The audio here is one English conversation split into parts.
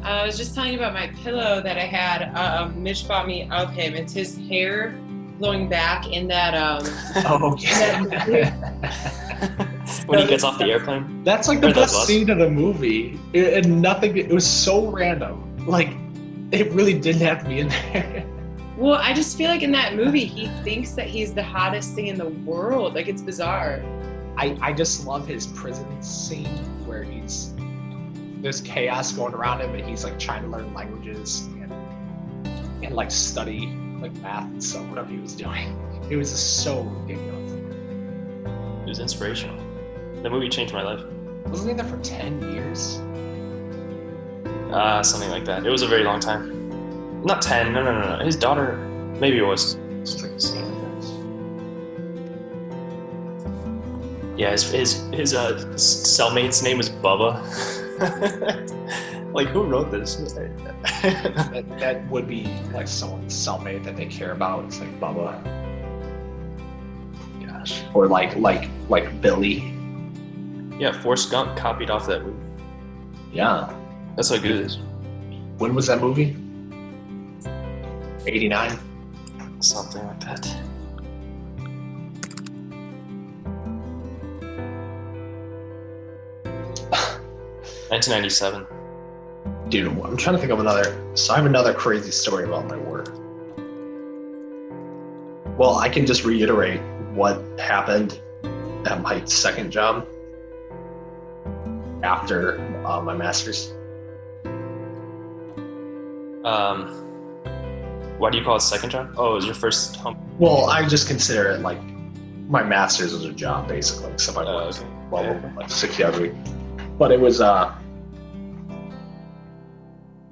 I was just telling you about my pillow that I had. Mitch bought me of him. It's his hair blowing back in that. Oh, in okay. When he gets off the airplane. That's like the Or the best bus. scene of the movie. It was so random. Like, it really didn't have to be in there. Well, I just feel like in that movie, he thinks that he's the hottest thing in the world. Like, it's bizarre. I just love his prison scene where there's chaos going around him and he's like trying to learn languages and like study like math and stuff, whatever he was doing. It was just so ridiculous. It was inspirational. The movie changed my life. Wasn't he there for 10 years? Something like that. It was a very long time. Not 10. No. His daughter, maybe it was. It's like the same. Yeah, his cellmate's name was Bubba. Like, who wrote this? That would be like someone's cellmate that they care about. It's like Bubba. Gosh. Or like Billy. Yeah, Forrest Gump copied off that movie. Yeah. That's how good it is. When was that movie? 89? Something like that. $1997. Dude, I'm trying to think of another. So I have another crazy story about my work. Well, I can just reiterate what happened at my second job after my master's. Why do you call it second job? Oh, it was your first home. Well, I just consider it like my master's was a job, basically, except I worked Okay. like 60 hours a week. But it was,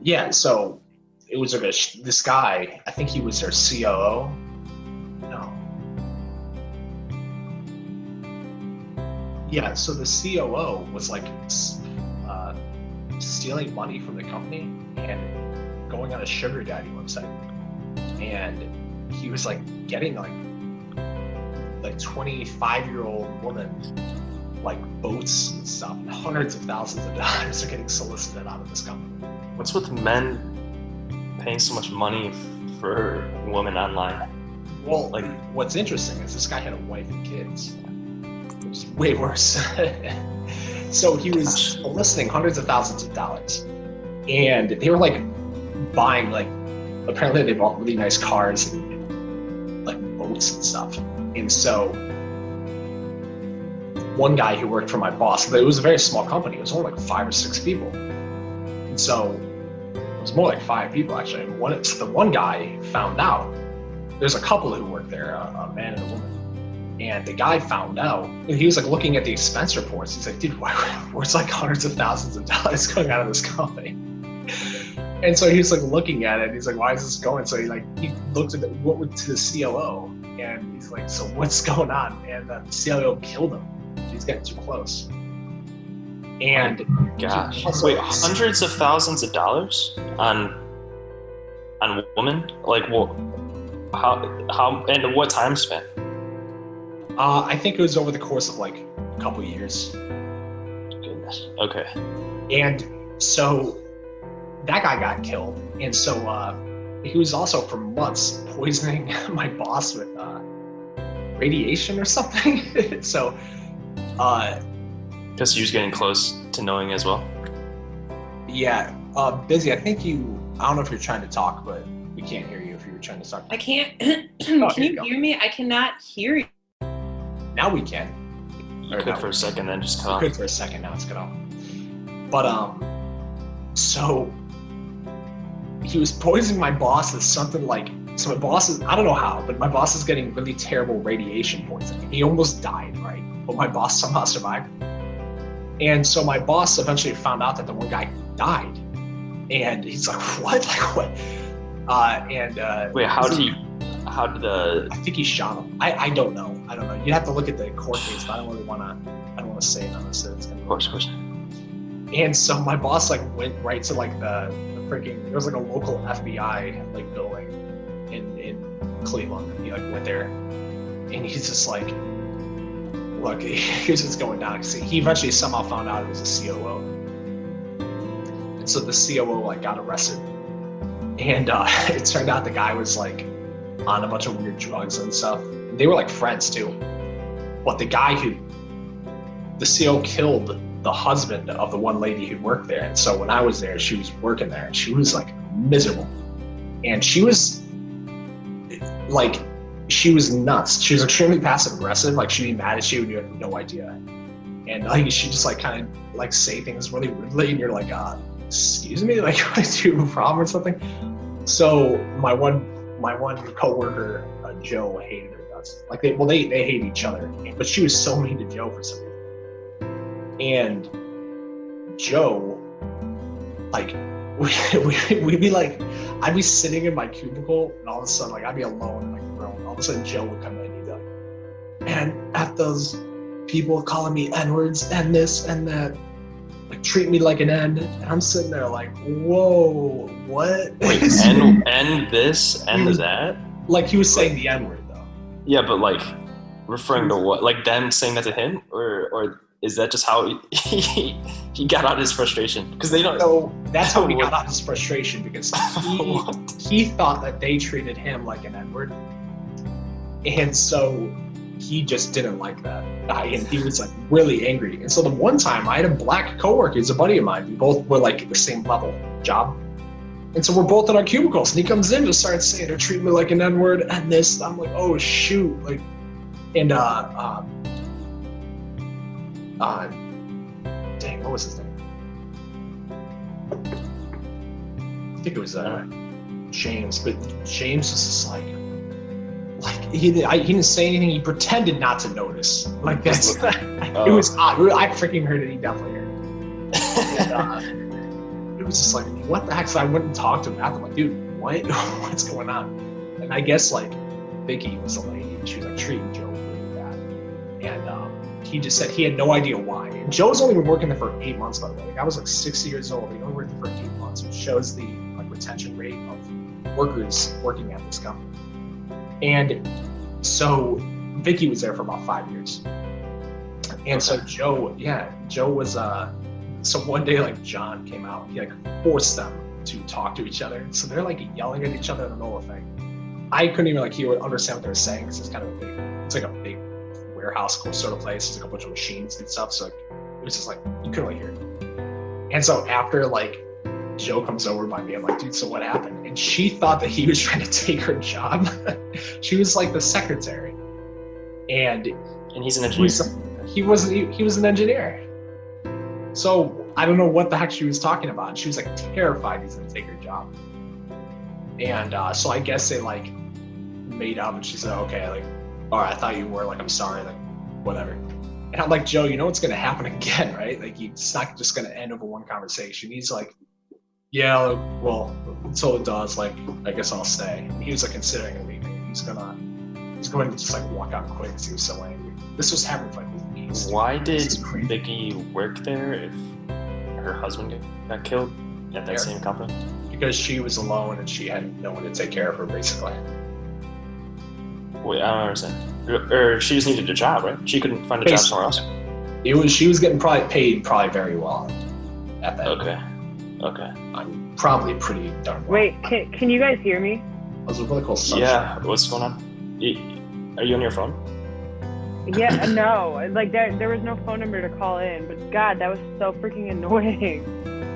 yeah, so it was this guy, I think he was their COO. No. Yeah, so the COO was like stealing money from the company and going on a sugar daddy website. And he was like getting like 25-year-old woman like boats and stuff, and hundreds of thousands of dollars are getting solicited out of this company. What's with men paying so much money for women online? Well, like, what's interesting is this guy had a wife and kids, which is way worse. So he was soliciting hundreds of thousands of dollars, and they were like buying, like, apparently they bought really nice cars and like boats and stuff. And so one guy who worked for my boss, but it was a very small company, it was only like 5 or 6 people. And so it was more like 5 people actually. And the one guy found out, there's a couple who worked there, a man and a woman. And the guy found out, and he was like looking at the expense reports. He's like, dude, where's like hundreds of thousands of dollars going out of this company? And so he was like looking at it, and he's like, why is this going? So he looked at to the COO, and he's like, so what's going on? And the COO killed him. He's getting too close. And gosh, wait, hundreds of thousands of dollars on women? Like, what? How? And what time span? I think it was over the course of like a couple years. Goodness. Okay. And so that guy got killed, and so he was also for months poisoning my boss with radiation or something. So because he was getting close to knowing as well. Yeah, Busy, I don't know if you're trying to talk, but we can't hear you if you were trying to talk. I can't. Can you hear me? I cannot hear you. Now we can. You could for a second, then just cut off. Could for a second, now it's cut off. But so he was poisoning my boss with something like, so my boss is, I don't know how, but my boss is getting really terrible radiation poisoning. He almost died, right? But my boss somehow survived. And so my boss eventually found out that the one guy died. And he's like, what? Like, what? Wait, how did I think he shot him. I don't know. You'd have to look at the court case, but I don't want to say it on this. Of course. And so my boss like went right to like the freaking, there was like a local FBI like building in Cleveland. He like went there, and he's just like, look, here's what's going down. He eventually somehow found out it was a COO. And So the COO like got arrested, and it turned out the guy was like on a bunch of weird drugs and stuff. They were like friends too. But the CO killed the husband of the one lady who worked there. And so when I was there, she was working there and she was like miserable. And she was nuts. She was extremely passive aggressive. Like she'd be mad at you and you had no idea. And like she just like kind of like say things really rudely and you're like, excuse me, like do you have a problem or something? So my one coworker, Joe, hated her guts. Like they hate each other. But she was so mean to Joe for some reason. And Joe, like, we'd be like, I'd be sitting in my cubicle, and all of a sudden, like, I'd be alone in like the room. And all of a sudden, Joe would come in and he'd be like, and at those people calling me N-words and this and that, like, treat me like an N. And I'm sitting there like, whoa, what? Wait, and this, and that? Like, he was saying the N-word, though. Yeah, but, like, referring to what? Like, them saying that to him? Or is that just how he got out his frustration? Because they don't know. That's how he got out his frustration, because he thought that they treated him like an N-word. And so he just didn't like that. And he was like really angry. And so the one time I had a black coworker, he's a buddy of mine. We both were like at the same level job. And so we're both in our cubicles, and he comes in and just starts saying, they're treating me like an N-word and this. And I'm like, oh shoot. Like, and dang, what was his name? I think it was James, but James was just like he didn't say anything. He pretended not to notice. Like that's it was odd. I freaking heard it. He definitely heard it. And, it was just like, what the heck? So I went and talked to him after. I'm like, dude, what's going on? And I guess like Vicky was the lady, and she was like treating Joe really bad, and he just said he had no idea why. And Joe's only been working there for 8 months, by the way. Like, I was like 60 years old. He only worked there for 8 months, which shows the like retention rate of workers working at this company. And so Vicky was there for about 5 years. And so Joe was so one day like John came out, he like forced them to talk to each other. So they're like yelling at each other in the middle of the thing. I couldn't even like understand what they were saying, because it's like a big warehouse sort of place. It's like a bunch of machines and stuff. So like, it was just like, you couldn't really hear it. And so after like Joe comes over by me, I'm like, dude, so what happened? And she thought that he was trying to take her job. She was like the secretary. And he's an engineer. He was an engineer. So I don't know what the heck she was talking about. She was like terrified he's gonna take her job. And so I guess they like made up, and she said, okay, like, all right, I thought you were, like, I'm sorry, like, whatever. And I'm like, Joe, you know what's going to happen again, right? Like, it's not just going to end over one conversation. He's like, yeah, well, until it does, like, I guess I'll stay. And he was, like, considering leaving. He's going to just, like, walk out quick because he was so angry. This was happening for, like, weeks. Why did Vicky work there if her husband got killed at that same company? Because she was alone and she had no one to take care of her, basically. Wait, I don't understand. Or she just needed a job, right? She couldn't find a job somewhere else? She was getting paid very well at that. Okay. I'm probably pretty darn well. Wait, can you guys hear me? That was a really cool sunshine. Yeah, what's going on? Are you on your phone? Yeah, no. Like, there was no phone number to call in, but God, that was so freaking annoying.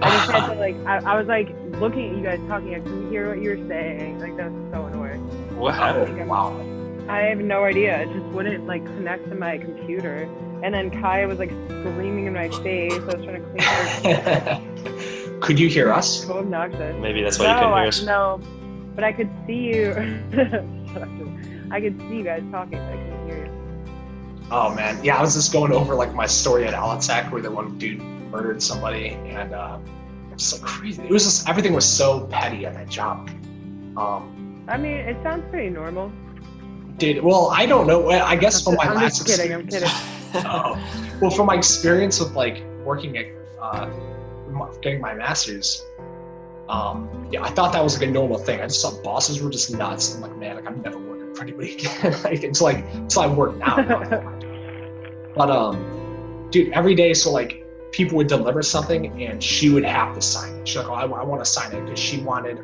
I just had to, like, I was, like, looking at you guys talking. I couldn't hear what you were saying. Like, that was so annoying. What happened? Wow. I have no idea. It just wouldn't, like, connect to my computer. And then Kai was, like, screaming in my face. I was trying to clean her. Could you hear us? So obnoxious. Maybe that's why you couldn't hear us. No, but I could see you. I could see you guys talking, but I couldn't hear you. Oh, man. Yeah, I was just going over, like, my story at Alitech where the one dude murdered somebody, and it's like crazy. It was just, everything was so petty at that job. I mean, it sounds pretty normal. Well, I don't know. I guess from my last experience. I'm kidding. Well, from my experience with like working at getting my master's, yeah, I thought that was like a normal thing. I just thought bosses were just nuts. I'm like, man, like I'm never working for anybody again. Like until I work now. But dude, every day, so like people would deliver something and she would have to sign it. She's like, oh, I want to sign it because she wanted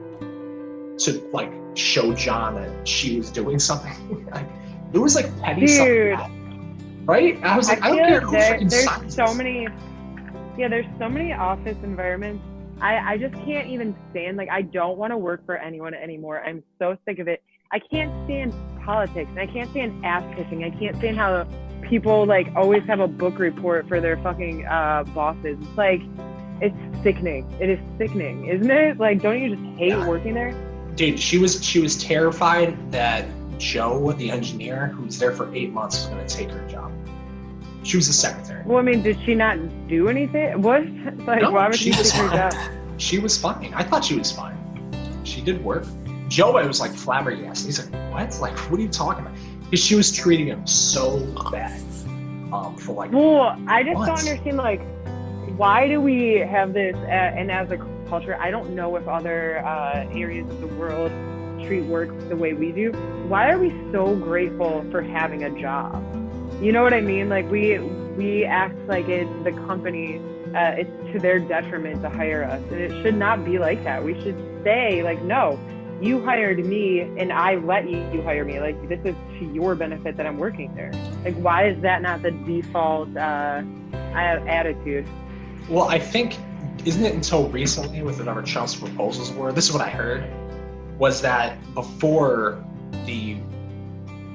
to like show John that she was doing something. Like, it was like petty stuff like that, right? I was like, I don't care who freaking signs so this. many. Yeah, there's so many office environments. I just can't even stand, like, I don't want to work for anyone anymore. I'm so sick of it. I can't stand politics. I can't stand ass kicking. I can't stand how people like always have a book report for their fucking bosses. It's like, it's sickening. It is sickening, isn't it? Like, don't you just hate working there? Dude, she was terrified that Joe, the engineer, who was there for 8 months, was going to take her job. She was the secretary. Well, I mean, did she not do anything? What? Like, No, why would she she was take her fine. job? She was fine. I thought she was fine. She did work. Joe, I was like flabbergasted. He's like, what? Like, what are you talking about? Because she was treating him so bad for like Well, I just months. don't understand, like, why do we have this, and as a culture, I don't know if other areas of the world treat work the way we do. Why are we so grateful for having a job? You know what I mean? Like, we act like it's the company, it's to their detriment to hire us. And it should not be like that. We should say, like, no, you hired me and I let you hire me. Like, this is to your benefit that I'm working there. Like, why is that not the default attitude? Well, I think, isn't it until recently with whatever Trump's proposals were, this is what I heard, was that before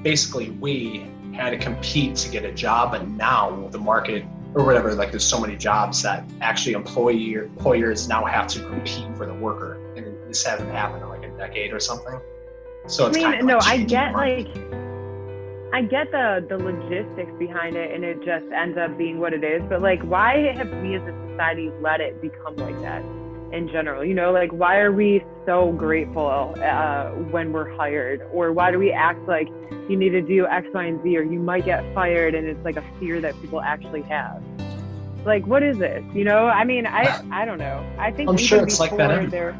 basically we had to compete to get a job, and now the market or whatever, like there's so many jobs that actually employers now have to compete for the worker, and this hasn't happened in like a decade or something. So it's kind of like I changing get the market. I get the logistics behind it, and it just ends up being what it is. But like, why have we as a society let it become like that in general? You know, like, why are we so grateful when we're hired? Or why do we act like you need to do X, Y, and Z, or you might get fired, and it's like a fear that people actually have? Like, what is this? You know, I mean, I don't know. I think I'm sure it's like that everywhere.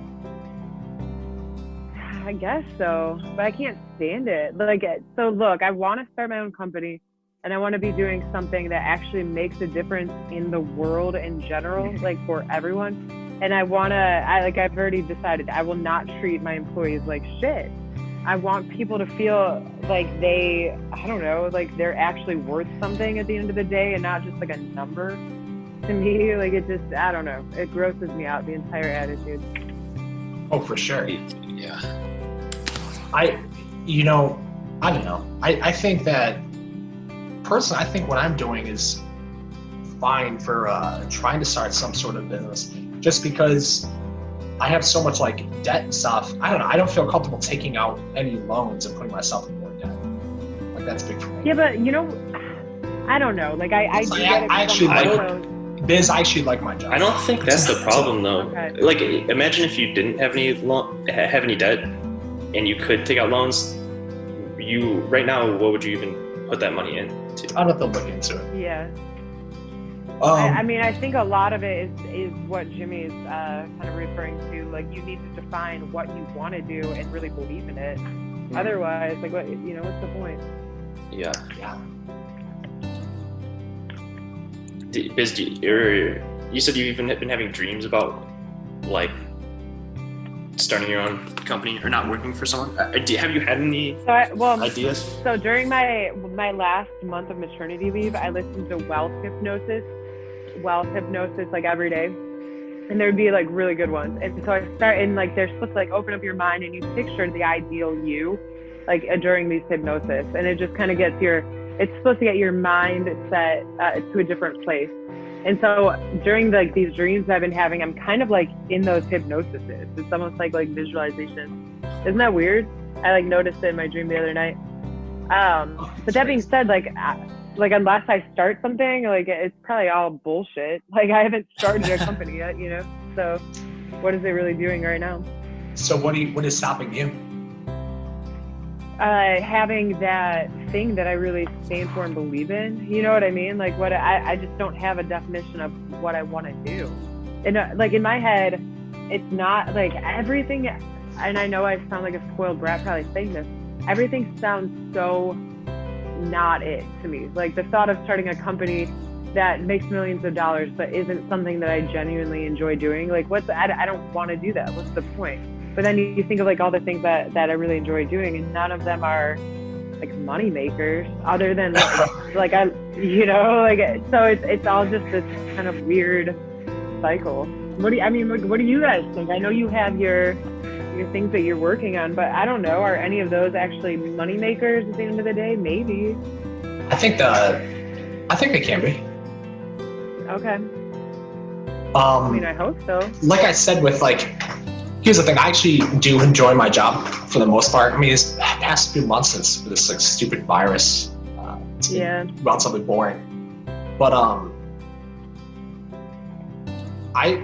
I guess so, but I can't stand it. Like, so look, I want to start my own company, and I want to be doing something that actually makes a difference in the world in general, like for everyone. And I've already decided, I will not treat my employees like shit. I want people to feel like like they're actually worth something at the end of the day, and not just like a number to me. Like, it just, I don't know. It grosses me out, the entire attitude. Oh, for sure. Yeah. I don't know. I think that personally, I think what I'm doing is fine for trying to start some sort of business, just because I have so much like debt and stuff. I don't know. I don't feel comfortable taking out any loans and putting myself in more debt. Like, that's big for me. Yeah, but you know, I don't know. Like, I actually like my job. I don't think that's the problem though. Okay. Like, imagine if you didn't have any debt, and you could take out loans. Right now, what would you even put that money into? I'd have to look into it. Yeah. I mean, I think a lot of it is what Jimmy is kind of referring to. Like, you need to define what you want to do and really believe in it. Otherwise, like, what's the point? Yeah. Yeah. Biz, you said you've even been having dreams about like starting your own company or not working for someone. Have you had any ideas? So during my last month of maternity leave, I listened to wealth hypnosis like every day, and there'd be like really good ones. And so I start, and like they're supposed to like open up your mind, and you picture the ideal you, like during these hypnosis, and it just kind of it's supposed to get your mind set to a different place. And so during like these dreams I've been having, I'm kind of like in those hypnosises. It's almost like visualization. Isn't that weird? I like noticed it in my dream the other night. But that being said, like unless I start something, like it's probably all bullshit. Like, I haven't started a company yet, you know? So what is it really doing right now? So what is stopping you? Having that thing that I really stand for and believe in, you know what I mean? Like, what I just don't have a definition of what I want to do. And like in my head, it's not like everything, and I know I sound like a spoiled brat probably saying this, everything sounds so not it to me. Like, the thought of starting a company that makes millions of dollars but isn't something that I genuinely enjoy doing, like I don't want to do that. What's the point? But then you think of like all the things that I really enjoy doing, and none of them are like money makers other than like I, like, so it's all just this kind of weird cycle. What do you guys think? I know you have your things that you're working on, but I don't know, are any of those actually money makers at the end of the day? Maybe. I think they can be. Okay. I hope so. Like I said, here's the thing. I actually do enjoy my job for the most part. I mean, this past few months since this like stupid virus, it's been relatively boring. But I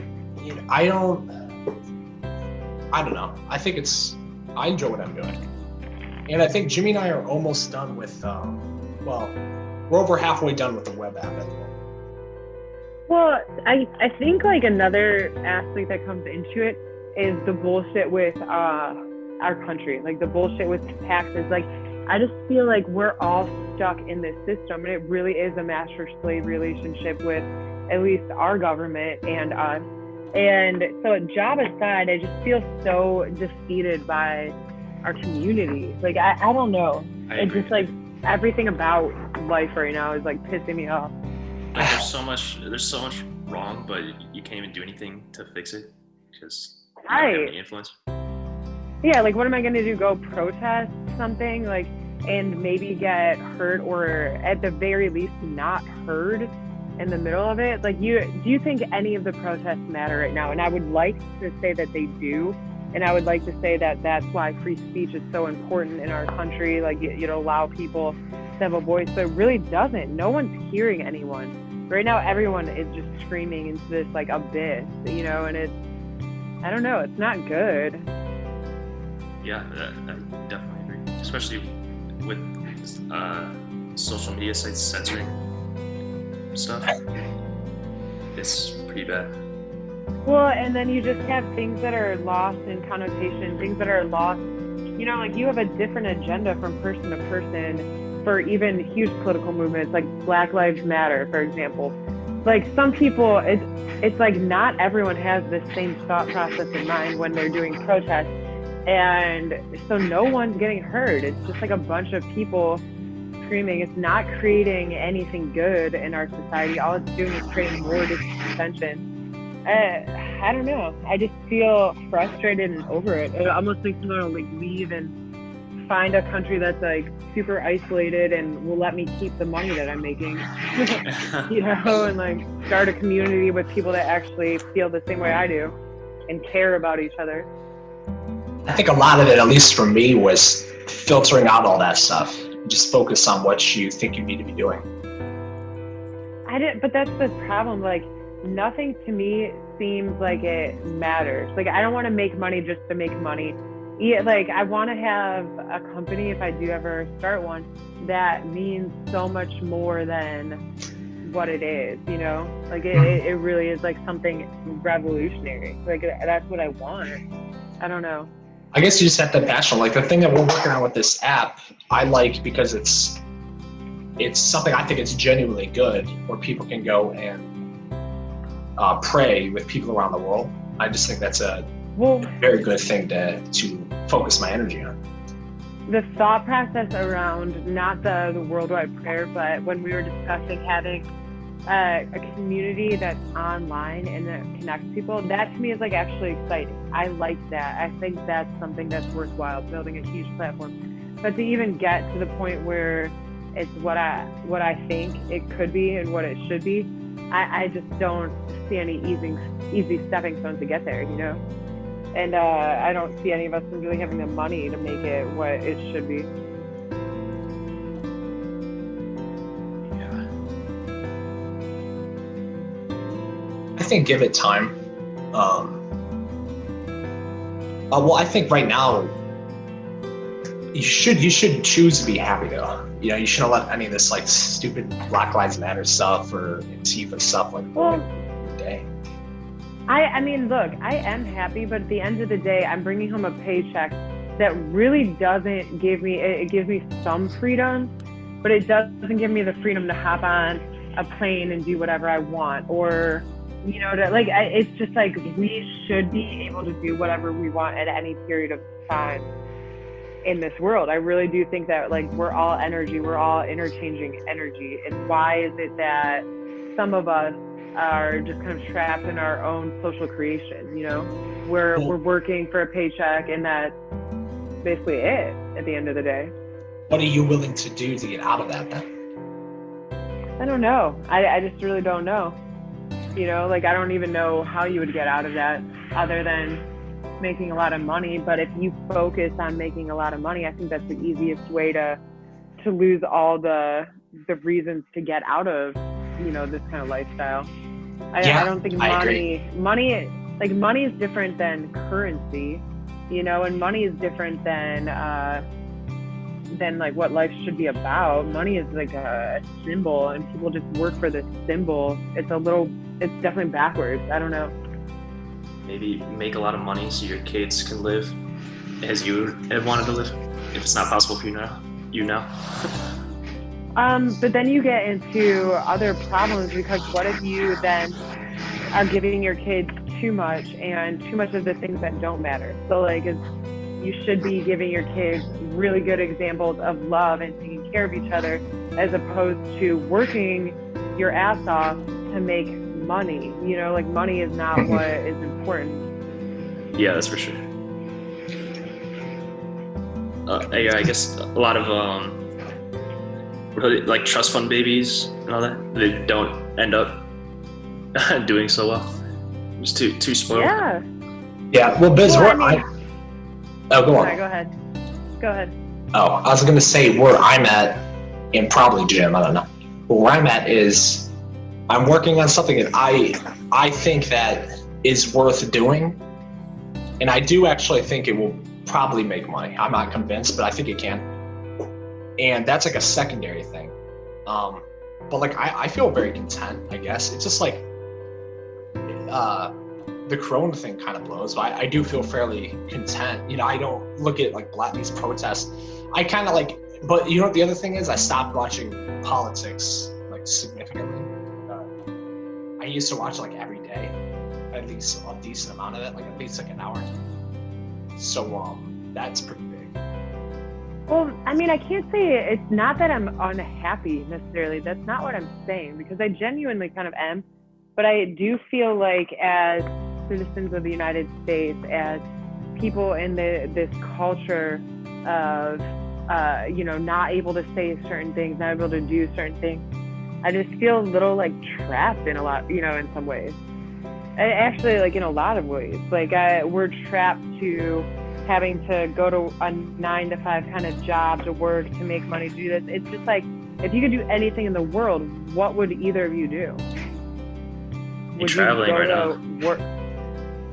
don't know. I enjoy what I'm doing, and I think Jimmy and I are almost done with. We're over halfway done with the web app anyway. Well, I think like another aspect that comes into it is the bullshit with our country, like the bullshit with taxes. Like, I just feel like we're all stuck in this system, and it really is a master-slave relationship with at least our government and us. And so, job aside, I just feel so defeated by our community. Like, I don't know. It's just like everything about life right now is like pissing me off. Like, there's so much wrong, but you can't even do anything to fix it because you don't have any influence. Yeah, like what am I going to do? Go protest something, like, and maybe get hurt, or at the very least not heard in the middle of it? Like, do you think any of the protests matter right now? And I would like to say that they do, and I would like to say that that's why free speech is so important in our country. Like, you allow people to have a voice, but it really doesn't. No one's hearing anyone right now. Everyone is just screaming into this like abyss, and it's, I don't know, it's not good. Yeah, I definitely agree, especially with social media sites censoring stuff. It's pretty bad. Well, and then you just have things that are lost in connotation, things that are lost, like you have a different agenda from person to person for even huge political movements like Black Lives Matter, for example. Like, some people, it's like not everyone has the same thought process in mind when they're doing protests. And so no one's getting heard. It's just like a bunch of people screaming. It's not creating anything good in our society. All it's doing is creating more dissension. I don't know. I just feel frustrated and over it. It almost makes me want to like leave and find a country that's like super isolated and will let me keep the money that I'm making. And like start a community with people that actually feel the same way I do and care about each other. I think a lot of it, at least for me, was filtering out all that stuff. Just focus on what you think you need to be doing. But that's the problem. Like, nothing to me seems like it matters. Like, I don't want to make money just to make money. Yeah, like, I want to have a company, if I do ever start one, that means so much more than what it is, Like, it really is like something revolutionary. Like, that's what I want. I don't know. I guess you just have that passion. Like, the thing that we're working on with this app, I like because it's something I think it's genuinely good, where people can go and pray with people around the world. I just think that's a very good thing to focus my energy on. The thought process around not the worldwide prayer, but when we were discussing having a community that's online and that connects people, that to me is like actually exciting. I like that. I think that's something that's worthwhile, building a huge platform. But to even get to the point where it's what I think it could be and what it should be, I just don't see any easy stepping stones to get there, And I don't see any of us really having the money to make it what it should be. I think give it time. I think right now you should choose to be happy though. You shouldn't let any of this like stupid Black Lives Matter stuff or Antifa stuff like day. I mean, look, I am happy, but at the end of the day, I'm bringing home a paycheck that really doesn't give me. It gives me some freedom, but it doesn't give me the freedom to hop on a plane and do whatever I want, or it's just like we should be able to do whatever we want at any period of time in this world. I really do think that like we're all energy, we're all interchanging energy. And why is it that some of us are just kind of trapped in our own social creation? We're working for a paycheck, and that's basically it at the end of the day. What are you willing to do to get out of that then? I don't know. I just really don't know. I don't even know how you would get out of that other than making a lot of money. But if you focus on making a lot of money, I think that's the easiest way to lose all the reasons to get out of, this kind of lifestyle. I don't think money is different than currency, and money is different than like what life should be about. Money is like a symbol, and people just work for this symbol. It's definitely backwards. I don't know. Maybe make a lot of money so your kids can live as you have wanted to live, if it's not possible for you now. But then you get into other problems, because what if you then are giving your kids too much of the things that don't matter? So like you should be giving your kids really good examples of love and taking care of each other, as opposed to working your ass off to make money. Like money is not what is important. Yeah, that's for sure. I guess a lot of like trust fund babies and all that, they don't end up doing so well. Just too spoiled. Yeah. Well, Biz, go on. Sorry, go ahead. Oh, I was going to say where I'm at, and probably Jim, I don't know. But where I'm at is I'm working on something that I think that is worth doing. And I do actually think it will probably make money. I'm not convinced, but I think it can. And that's like a secondary thing. But like, I feel very content, I guess. It's just like, the Corona thing kind of blows, but I do feel fairly content. I don't look at like these protests. I kind of like, but what the other thing is, I stopped watching politics like significantly. I used to watch like every day, at least a decent amount of it, like at least like an hour. So that's pretty big. Well, I mean, I can't say it's not that I'm unhappy necessarily. That's not what I'm saying, because I genuinely kind of am. But I do feel like as citizens of the United States, as people in this culture of, not able to say certain things, not able to do certain things, I just feel a little like trapped in a lot, in some ways. Actually, like in a lot of ways, like we're trapped to having to go to a 9-to-5 kind of job to work, to make money, to do this. It's just like, if you could do anything in the world, what would either of you do? You're traveling right now. Work?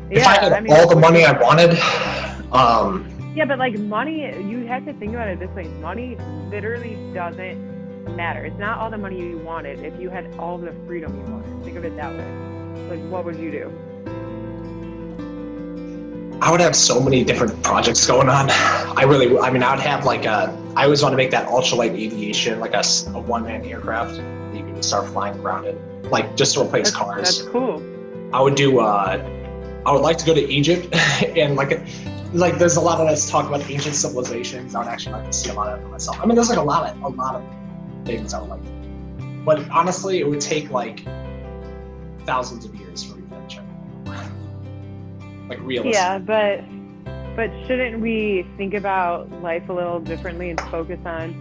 If I had all the money I wanted, yeah, but like money, you have to think about it this way. Money literally doesn't matter. It's not all the money you wanted. If you had all the freedom you wanted, think of it that way. Like, what would you do? I would have so many different projects going on. I would have like I always want to make that ultralight aviation, like a one-man aircraft that you can start flying around in, like just to replace cars. That's cool. I would do, I would like to go to Egypt and like there's a lot of us talk about ancient civilizations. I would actually like to see a lot of it for myself. I mean, there's like a lot of things I would like to do. But honestly, it would take like thousands of years for me to finish everything. Like realistic. Yeah, but shouldn't we think about life a little differently and focus on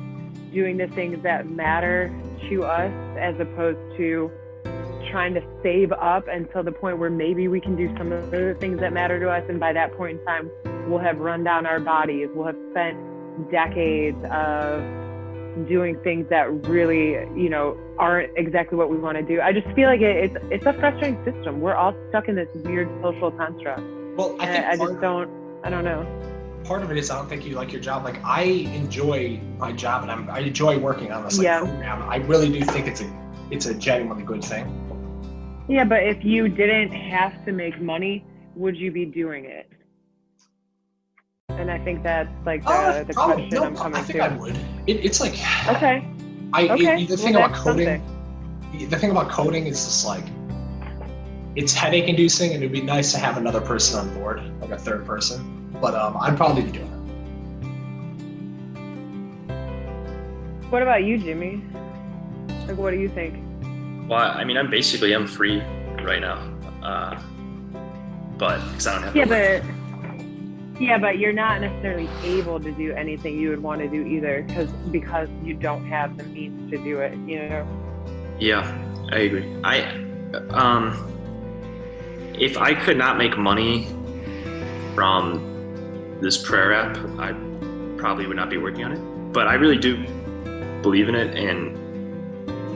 doing the things that matter to us, as opposed to trying to save up until the point where maybe we can do some of the things that matter to us, and by that point in time we'll have run down our bodies, we'll have spent decades of doing things that really aren't exactly what we want to do. I just feel like it's a frustrating system. We're all stuck in this weird social construct. Well, I don't know. Part of it is I don't think you like your job. Like, I enjoy my job, and I enjoy working on this program. I really do think it's a genuinely good thing. Yeah, but if you didn't have to make money, would you be doing it? And I think that's like the question I'm coming to. I think I would. It's like, okay. The thing about coding, the thing about coding is just like, it's headache inducing, and it'd be nice to have another person on board, like a third person. But I'd probably be doing it. What about you, Jimmy? Like, what do you think? Well, I mean, I'm free right now, but because I don't have. But you're not necessarily able to do anything you would want to do either, because you don't have the means to do it. You know. Yeah, I agree. If I could not make money from this prayer app, I probably would not be working on it. But I really do believe in it and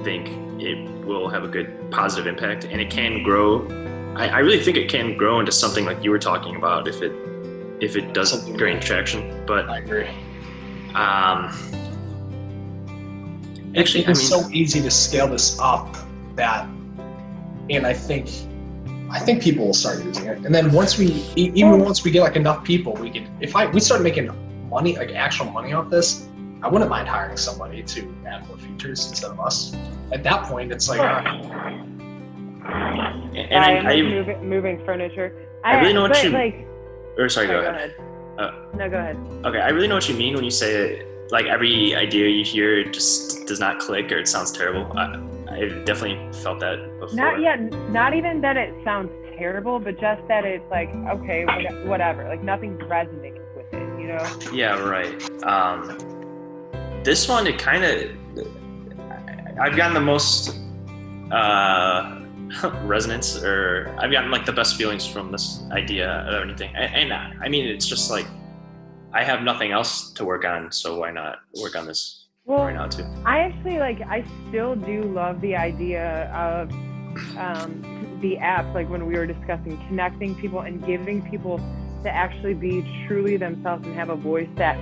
think it will have a good positive impact, and it can grow. I really think it can grow into something like you were talking about if it does gain traction. But I agree. Actually, it's so easy to scale this up that, and I think people will start using it. And then once we get like enough people, if we start making money, like actual money off this, I wouldn't mind hiring somebody to add more features instead of us. At that point, it's like, moving furniture. I really know what you like. Or sorry, go ahead. No, go ahead. Okay, I really know what you mean when you say like every idea you hear just does not click or it sounds terrible. I've definitely felt that before. Not even that it sounds terrible, but just that it's like, okay, whatever. Like nothing resonates with it, you know? Yeah, right. This one, I've gotten the most resonance, or I've gotten like the best feelings from this idea or anything. And I mean, it's just like, I have nothing else to work on, so why not work on this right now too? I still do love the idea of the app, like when we were discussing connecting people and giving people to actually be truly themselves and have a voice that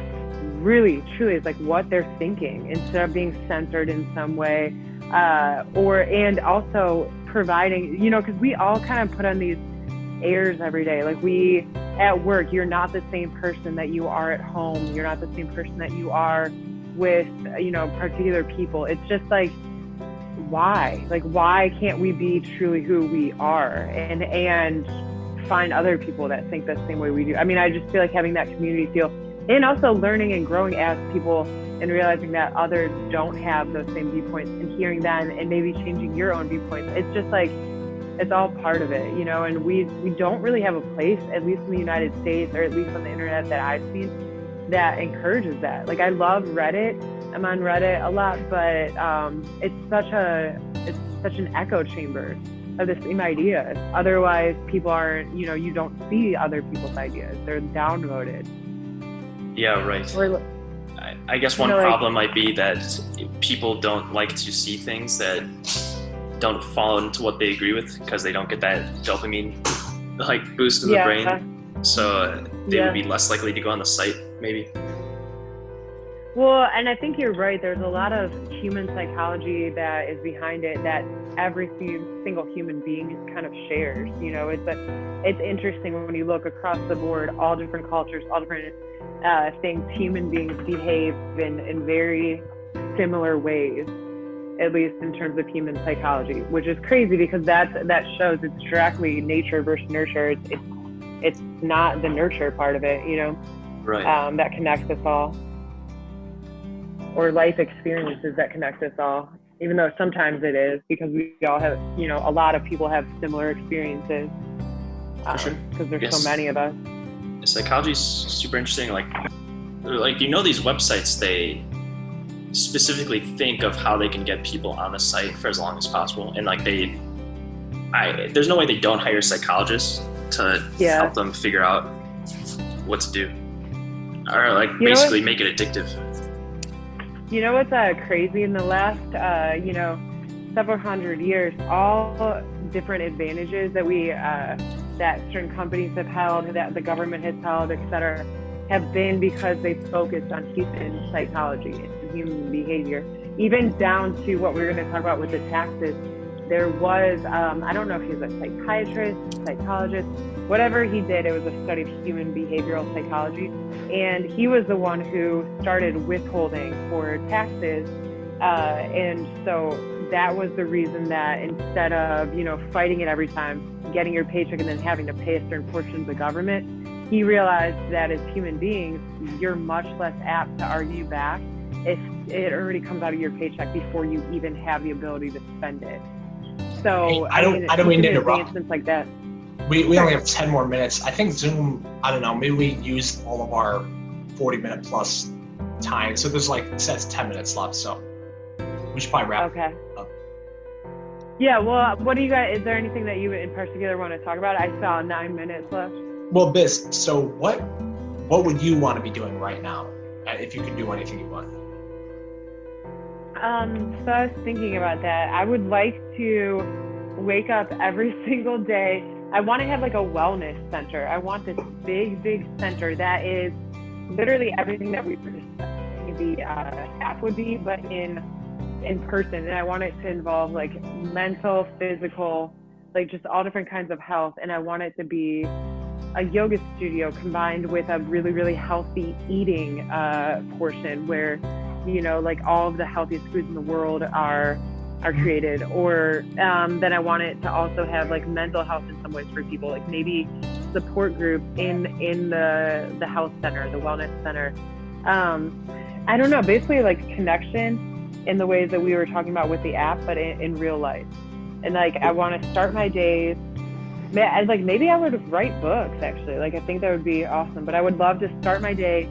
really, truly is like what they're thinking instead of being censored in some way, and also providing, you know, because we all kind of put on these airs every day. Like at work, you're not the same person that you are at home. You're not the same person that you are with, you know, particular people. It's just like, why can't we be truly who we are and find other people that think the same way we do? I mean, I just feel like having that community feel, and also learning and growing as people and realizing that others don't have those same viewpoints and hearing them and maybe changing your own viewpoints. It's just like, it's all part of it, you know, and we don't really have a place, at least in the United States, or at least on the internet that I've seen, that encourages that. Like, I love Reddit. I'm on Reddit a lot, but it's such an echo chamber of the same ideas. Otherwise, people aren't, you know, you don't see other people's ideas. They're downvoted. Yeah, right. I guess one problem might be that people don't like to see things that don't fall into what they agree with, because they don't get that dopamine like boost in the brain. So they would be less likely to go on the site, maybe. Well, and I think you're right. There's a lot of human psychology that is behind it that every single human being kind of shares. You know, it's interesting when you look across the board, all different cultures, all different things. Human beings behave in very similar ways, at least in terms of human psychology, which is crazy because that shows it's directly nature versus nurture. It's not the nurture part of it, you know, right? That connects us all. Or life experiences that connect us all, even though sometimes it is, because we all have, you know, a lot of people have similar experiences, because there's so many of us. Psychology is super interesting. Like, you know, these websites, they specifically think of how they can get people on the site for as long as possible. And like there's no way they don't hire psychologists to help them figure out what to do, or like basically make it addictive. You know what's crazy? In the last, several hundred years, all different advantages that that certain companies have held, that the government has held, et cetera, have been because they focused on human psychology and human behavior. Even down to what we're going to talk about with the taxes. There was, I don't know if he was a psychiatrist, psychologist, whatever he did, it was a study of human behavioral psychology. And he was the one who started withholding for taxes. And so that was the reason that instead of, you know, fighting it every time, getting your paycheck and then having to pay a certain portion of the government, he realized that as human beings, you're much less apt to argue back if it already comes out of your paycheck before you even have the ability to spend it. So I don't mean to interrupt. Like that. We only have 10 more minutes. I think Zoom, I don't know, maybe we used all of our 40-minute plus time. So there's like, it says 10 minutes left. So we should probably wrap up. Yeah, well, what do you guys, is there anything that you in particular want to talk about? I saw 9 minutes left. Well, Biz, so what would you want to be doing right now if you could do anything you want? So I was thinking about that. I would like to wake up every single day. I want to have like a wellness center. I want this big center that is literally everything that we were discussing the app would be, but in person. And I want it to involve like mental, physical, like just all different kinds of health. And I want it to be a yoga studio combined with a really healthy eating portion where, you know, like all of the healthiest foods in the world are created. Or then I want it to also have like mental health in some ways for people, like maybe support group in the health center, the wellness center. I don't know, basically like connection in the ways that we were talking about with the app, but in real life. And like I want to start my days, like maybe I would write books actually, like I think that would be awesome. But I would love to start my day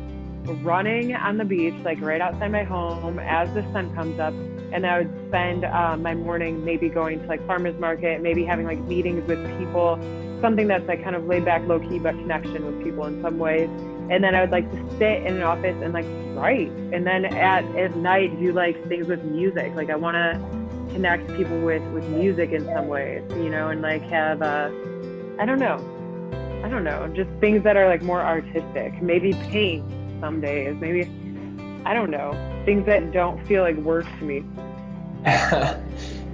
running on the beach, like right outside my home as the sun comes up. And I would spend my morning maybe going to like farmer's market, maybe having like meetings with people, something that's like kind of laid back, low key, but connection with people in some ways. And then I would like to sit in an office and like write. And then at night do like things with music. Like I want to connect people with music in some ways, you know, and like have, I don't know, just things that are like more artistic, maybe paint some days, maybe, I don't know, things that don't feel like work to me.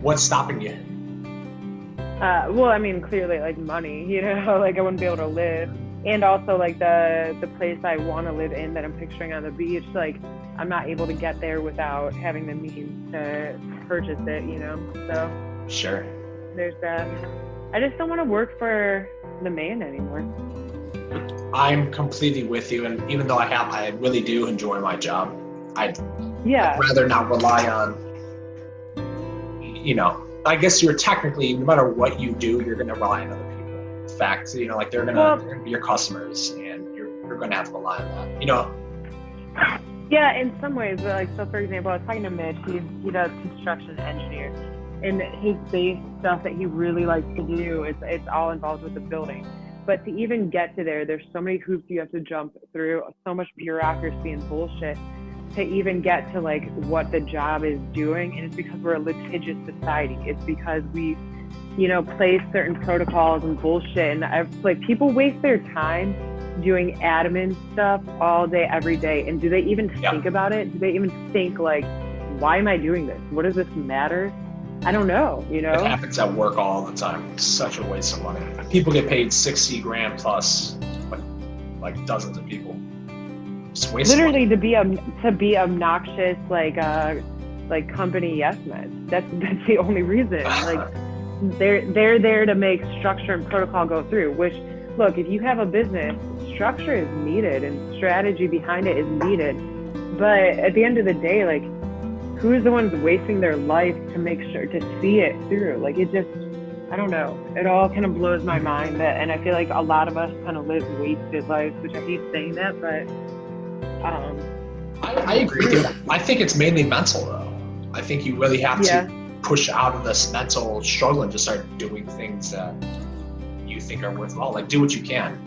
What's stopping you? Well, I mean, clearly like money, you know, like I wouldn't be able to live. And also like the place I want to live in that I'm picturing on the beach, like I'm not able to get there without having the means to purchase it, you know, so. Sure. There's that. I just don't want to work for the man anymore. I'm completely with you, and even though I really do enjoy my job, I'd rather not rely on, you know, I guess you're technically, no matter what you do, you're going to rely on other people. Facts, you know, like they're going to be your customers, and you're going to have to rely on that, you know. Yeah, in some ways, like, so for example, I was talking to Mitch, he does construction engineer, and his base stuff that he really likes to do, it's all involved with the building. But to even get to there, there's so many hoops you have to jump through, so much bureaucracy and bullshit to even get to like what the job is doing. And it's because we're a litigious society. It's because we, you know, place certain protocols and bullshit. And like people waste their time doing admin stuff all day, every day. And do they even think about it? Do they even think like, why am I doing this? What does this matter? I don't know, you know? It happens at work all the time. It's such a waste of money. People get paid 60 grand plus, like dozens of people. Just waste literally of money. to be obnoxious, like company yes men. That's the only reason. Like they're there to make structure and protocol go through. Which, look, if you have a business, structure is needed and strategy behind it is needed. But at the end of the day, like, who's the ones wasting their life to make sure to see it through? Like it just, I don't know. It all kind of blows my mind and I feel like a lot of us kind of live wasted lives, which I hate saying that, but I agree. I think it's mainly mental though. I think you really have to push out of this mental struggle and just start doing things that you think are worthwhile. Like do what you can.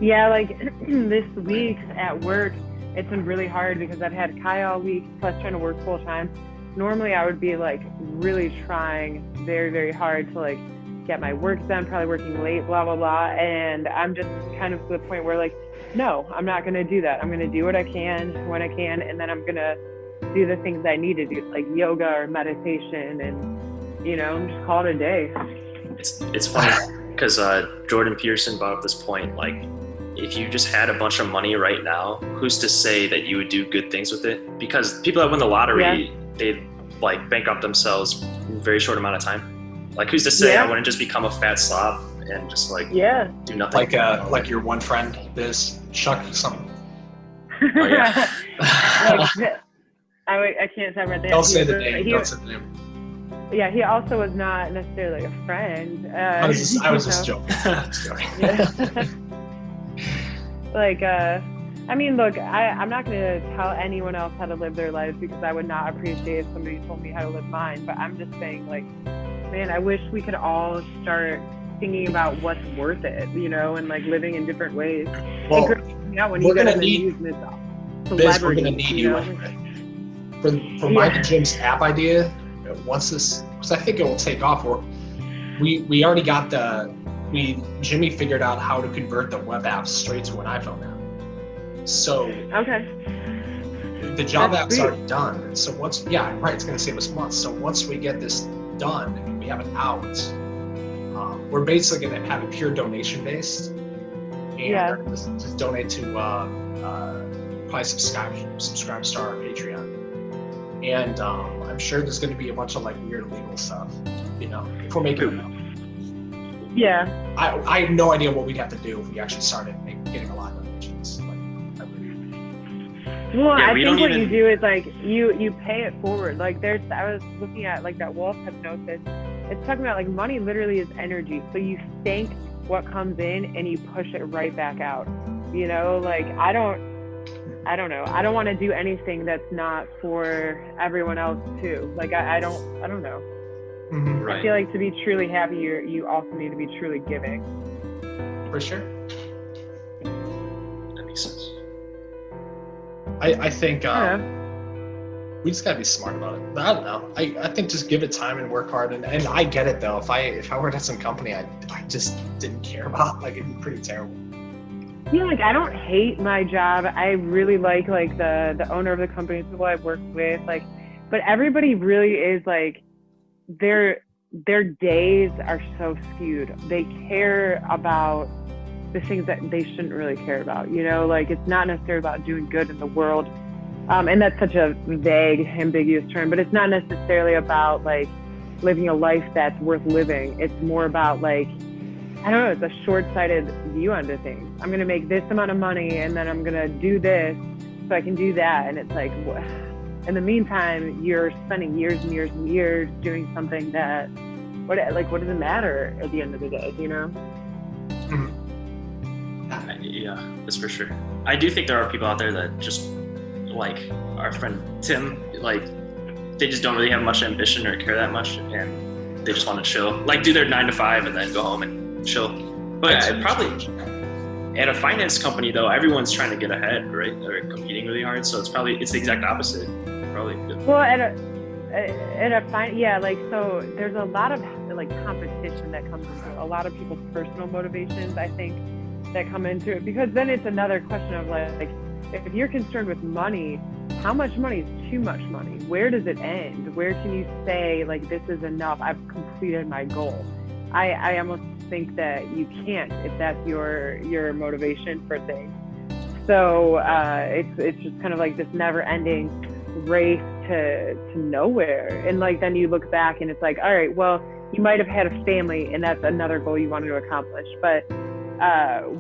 Yeah, like this week at work, it's been really hard because I've had Kai all week, plus trying to work full time. Normally I would be like really trying very, very hard to like get my work done, probably working late, blah, blah, blah. And I'm just kind of to the point where like, no, I'm not going to do that. I'm going to do what I can when I can. And then I'm going to do the things I need to do, like yoga or meditation and, you know, just call it a day. It's funny because Jordan Peterson brought up this point, like, if you just had a bunch of money right now, who's to say that you would do good things with it? Because people that win the lottery, they like bankrupt themselves in a very short amount of time. Like who's to say I wouldn't just become a fat slob and just like do nothing? Like your one friend, Biz, Chuck something. Oh yeah. I can't say right there. Don't say the name. Don't say the name. Yeah, he also was not necessarily a friend. I was just joking. Like, I mean, look, I'm not going to tell anyone else how to live their lives because I would not appreciate if somebody told me how to live mine. But I'm just saying, like, man, I wish we could all start thinking about what's worth it, you know, and like living in different ways. Well, when we're you going get to need Biz, we're going to need you anyway. For Mike and Jim's app idea, once this, because I think it will take off. We already got Jimmy figured out how to convert the web apps straight to an iPhone app. So the job app's already done. And so it's going to save us months. So once we get this done and we have it out, we're basically going to have it pure donation based, and just donate to probably subscribe to our Patreon. And I'm sure there's going to be a bunch of like weird legal stuff, you know, if we're making it up. Yeah. I have no idea what we'd have to do if we actually started getting a lot of donations. I think what you do is like you pay it forward. Like I was looking at like that wall of hypnosis. It's talking about like money literally is energy. So you think what comes in and you push it right back out. You know, like I don't know. I don't want to do anything that's not for everyone else too. Like I don't know. Mm-hmm. Right. I feel like to be truly happy, you also need to be truly giving. For sure. That makes sense. I think we just gotta be smart about it. But I don't know. I think just give it time and work hard. And I get it though. If I worked at some company I just didn't care about, like it'd be pretty terrible. Yeah, like I don't hate my job. I really like the owner of the company, people I work with, like, but everybody really is like their days are so skewed. They care about the things that they shouldn't really care about, you know, like it's not necessarily about doing good in the world. And that's such a vague, ambiguous term, but it's not necessarily about like living a life that's worth living. It's more about like, I don't know, it's a short-sighted view onto things. I'm going to make this amount of money and then I'm going to do this so I can do that. And it's like, in the meantime, you're spending years and years and years doing something that, what does it matter at the end of the day, you know? Mm-hmm. Yeah, that's for sure. I do think there are people out there that just, like our friend Tim, like they just don't really have much ambition or care that much, and they just want to chill, like do their 9 to 5 and then go home and chill. But probably at a finance company though, everyone's trying to get ahead, right? They're competing really hard, so it's the exact opposite. Probably good. Well, so there's a lot of like competition that comes into a lot of people's personal motivations, I think, that come into it, because then it's another question of like if you're concerned with money, how much money is too much money? Where does it end? Where can you say like this is enough, I've completed my goal? I almost think that you can't if that's your motivation for things. So it's just kind of like this never-ending race to nowhere. And like then you look back and it's like, all right, well, you might have had a family and that's another goal you wanted to accomplish, but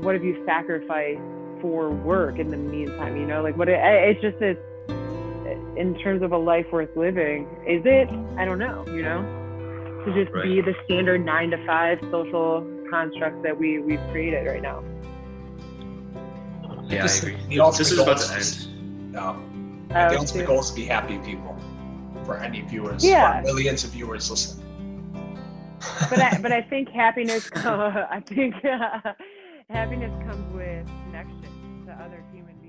what have you sacrificed for work in the meantime? You know, like what it just is in terms of a life worth living. Is it? I don't know, you know, to just be the standard 9 to 5 social construct that we've created right now. Yeah, I agree. This is about to end. No. The ultimate goal is to be happy people for any viewers, for millions of viewers listening. But I think happiness happiness comes with connection to other human beings.